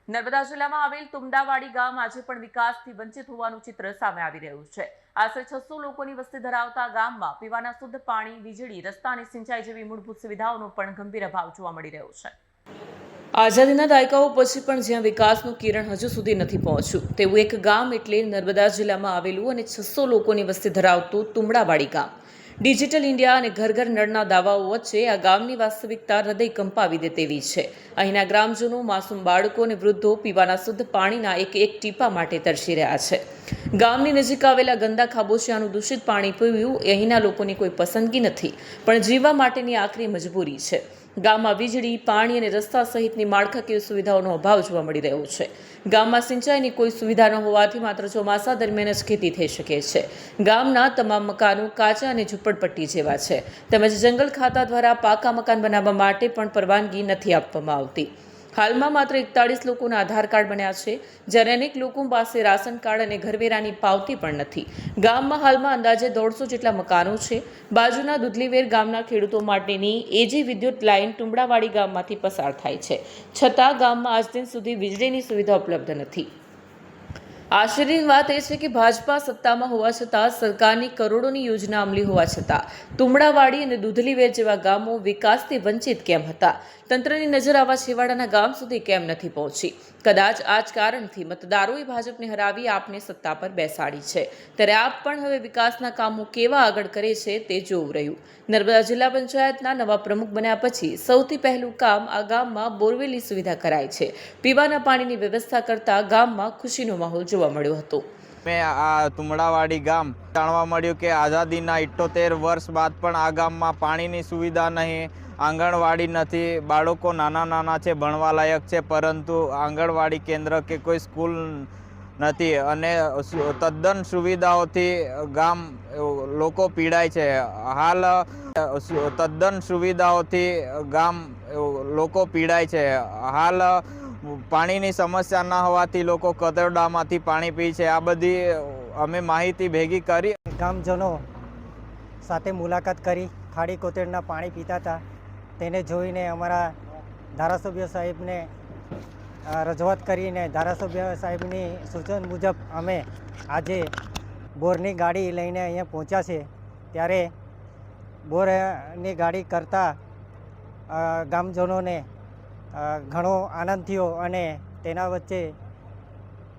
નર્મદા જિલ્લામાં આવેલ તુમડાવાડી ગામ આજે પણ વિકાસથી વંચિત હોવાનું ચિત્ર સામે આવી રહ્યું છે। આશરે 600 લોકોની વસ્તી ધરાવતા ગામમાં પીવાના શુદ્ધ પાણી, વીજળી, રસ્તા અને સિંચાઈ જેવી મૂળભૂત સુવિધાઓનો પણ ગંભીર અભાવ જોવા મળી રહ્યો છે। આઝાદીના દાયકાઓ પછી પણ જ્યાં વિકાસનું કિરણ હજુ સુધી નથી પહોંચ્યું તેવું એક ગામ એટલે નર્મદા જિલ્લામાં આવેલું અને 600 લોકોની વસ્તી ધરાવતું તુમડાવાડી ગામ। ડિજિટલ ઇન્ડિયા અને ઘર ઘર નળના દાવાઓ વચ્ચે આ ગામની વાસ્તવિકતા હૃદય કંપાવી દે તેવી છે। અહીંના ગ્રામજનો, માસૂમ બાળકો અને વૃદ્ધો પીવાના શુદ્ધ પાણીના એક ટીપા માટે તરસી રહ્યા છે। ગામની નજીક આવેલા ગંદા ખાબોચિયાનું દૂષિત પાણી પીવું એ અહીંના લોકોની કોઈ પસંદગી નથી, પણ જીવવા માટેની આખરી મજબૂરી છે। ગામમાં વીજળી, પાણી અને રસ્તા સહિતની માળખાકીય સુવિધાઓનો અભાવ જોવા મળી રહ્યો છે। ગામમાં સિંચાઈની કોઈ સુવિધા ન હોવાથી માત્ર ચોમાસા દરમિયાન જ ખેતી થઈ શકે છે। ગામના તમામ મકાનો કાચા અને ઝૂંપડપટ્ટી જેવા છે, તેમજ જંગલ ખાતા દ્વારા પાકા મકાન બનાવવા માટે પણ પરવાનગી નથી આપવામાં આવતી। હાલમાં માત્ર 41 લોકોના આધાર કાર્ડ બન્યા છે, જ્યારે અનેક લોકો પાસે રાશન કાર્ડ અને ઘરવેરાની પાવતી પણ નથી। ગામમાં હાલમાં અંદાજે 150 જેટલા મકાનો છે। બાજુના દુધલીવેર ગામના ખેડૂતો માટેની એજી વિદ્યુત લાઇન તુમડાવાડી ગામમાંથી પસાર થાય છે, છતાં ગામમાં આજ દિન સુધી વીજળીની સુવિધા ઉપલબ્ધ નથી। આશ્ચર્યની વાત એ છે કે ભાજપા સત્તામાં હોવા છતાં, સરકારની કરોડોની યોજના અમલી હોવા છતાં તુમડાવાડી અને દુધલીવેર જેવા ગામો વિકાસથી વંચિત કેમ હતા? તંત્રની નજર આવા છેવાડાના ગામ સુધી કેમ નથી પહોંચી? કદાચ આ જ કારણથી મતદારોએ ભાજપને હરાવી આપને સત્તા પર બેસાડી છે। ત્યારે આપ પણ હવે વિકાસના કામો કેવા આગળ કરે છે તે જોવું રહ્યું। નર્મદા જિલ્લા પંચાયતના નવા પ્રમુખ બન્યા પછી સૌથી પહેલું કામ આ ગામમાં બોરવેલની સુવિધા કરાઈ છે। પીવાના પાણીની વ્યવસ્થા કરતા ગામમાં ખુશીનો માહોલ જોવા મળ્યો હતો। મેં આ તુમડાવાડી ગામ જાણવા મળ્યું કે આઝાદીના 78 વર્ષ બાદ પણ આ ગામમાં પાણીની સુવિધા નહીં, આંગણવાડી નથી, બાળકો નાના છે, ભણવા લાયક છે, પરંતુ આંગણવાડી કેન્દ્ર કે કોઈ સ્કૂલ નથી અને તદ્દન સુવિધાઓથી ગામ લોકો પીડાય છે। હાલ તદ્દન સુવિધાઓથી ગામ લોકો પીડાય છે। હાલ પાણીની સમસ્યા ના હોવાથી લોકો કતરડામાંથી પાણી પી છે। આ બધી અમે માહિતી ભેગી કરી ગામજનો સાથે મુલાકાત કરી ખાડી કોતરના પાણી પીતા હતા, તેને જોઈને અમારા ધારાસભ્ય સાહેબને રજૂઆત કરીને ધારાસભ્ય સાહેબની સૂચન મુજબ અમે આજે બોરની ગાડી લઈને અહીંયા પહોંચ્યા છે। ત્યારે બોરની ગાડી કરતાં ગામજનોને ઘણો આનંદ થયો અને તેના વચ્ચે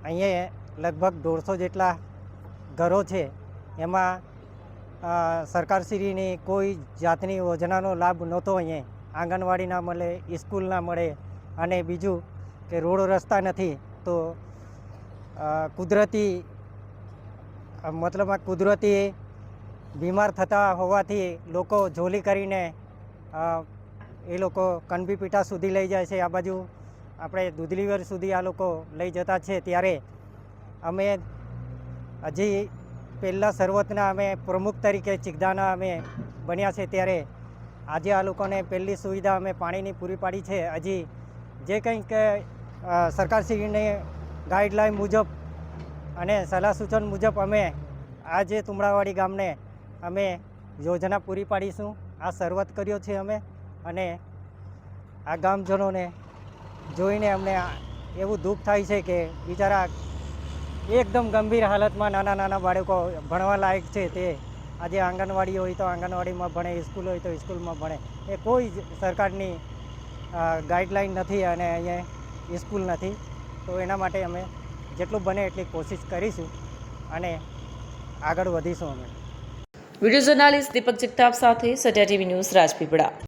અહીંયા લગભગ 150 જેટલા ઘરો છે। એમાં સરકારશ્રીની કોઈ જાતની યોજનાનો લાભ નહોતો। અહીંયા આંગણવાડી ના મળે, સ્કૂલ ના મળે અને બીજું કે રોડ રસ્તા નથી। તો કુદરતી બીમાર થતા હોવાથી લોકો ઝોલી કરીને એ લોકો કણબીપીટા સુધી લઈ જાય છે। આ બાજુ આપણે દુધલીવેર સુધી આ લોકો લઈ જતા છે। ત્યારે અમે હજી પહેલાં શરૂઆતના અમે પ્રમુખ તરીકે ચિગદાના અમે બન્યા છે, ત્યારે આજે આ લોકોને પહેલી સુવિધા અમે પાણીની પૂરી પાડી છે। હજી જે કંઈક સરકારશ્રીની ગાઈડલાઈન મુજબ અને સલાહ સૂચન મુજબ અમે આજે તુમડાવાડી ગામને અમે યોજના પૂરી પાડીશું। આ શરૂઆત કર્યો છે અમે, અને આ ગામજનોને જોઈને અમને એવું દુઃખ થાય છે કે બિચારા એકદમ ગંભીર હાલતમાં નાના બાળકો ભણવા લાયક છે, તે આજે આંગણવાડી હોય તો આંગણવાડીમાં ભણે, સ્કૂલ હોય તો સ્કૂલમાં ભણે। એ કોઈ જ સરકારની ગાઈડલાઈન નથી અને અહીંયા સ્કૂલ નથી। તો એના માટે અમે જેટલું બને એટલી કોશિશ કરીશું અને આગળ વધીશું અમે। વિડીયો જર્નાલિસ્ટ દીપક જગતાપ સાથે સત્યા ટીવી ન્યૂઝ, રાજપીપળા।